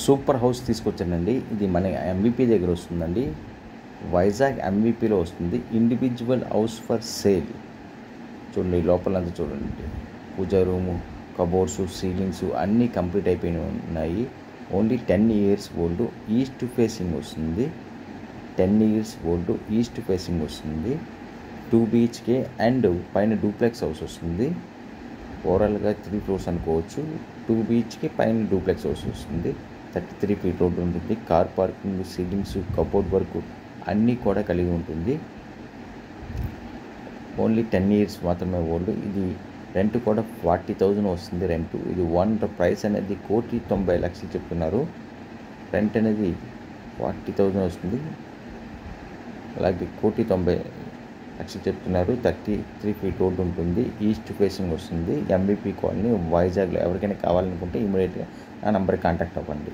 Super house తీసుకొచ్చానండి. ఇది మన ఎంవిపి దగ్గర వస్తుందండి. వైజాగ్ ఎంవిపిలో వస్తుంది. Individual house for sale. చూడండి లోపలంతా చూడండి. పూజా రూము, కబోర్డ్స్, సీలింగ్స్ అన్నీ కంప్లీట్ అయిపోయి ఉన్నాయి. Only 10 years old. East facing వస్తుంది. 10 years ఓల్డ్ ఈస్ట్ ఫేసింగ్ వస్తుంది. 2 BHK అండ్ పైన డూప్లెక్స్ హౌస్ వస్తుంది. ఓవరాల్గా 3 floors అనుకోవచ్చు. 2 BHK పైన డూప్లెక్స్ హౌస్ వస్తుంది. 33 feet రోడ్ ఉంటుంది. Car parking, ceilings, cupboard work అన్నీ కూడా కలిగి ఉంటుంది. ఓన్లీ 10 years మాత్రమే ఓల్డ్. ఇది రెంట్ కూడా 40,000 వస్తుంది రెంట్. ఇది ప్రైస్ అనేది 1,90,00,000 చెప్తున్నారు. రెంట్ అనేది 40,000 వస్తుంది. అలాగే 1,90,00,000 చెప్తున్నారు. 33 feet రోడ్ ఉంటుంది. ఈస్ట్ ఫేసింగ్ వస్తుంది. ఎంవిపి కాలనీ వైజాగ్లో. ఎవరికైనా కావాలనుకుంటే ఇమీడియట్గా నా నంబర్కి కాంటాక్ట్ అవ్వండి.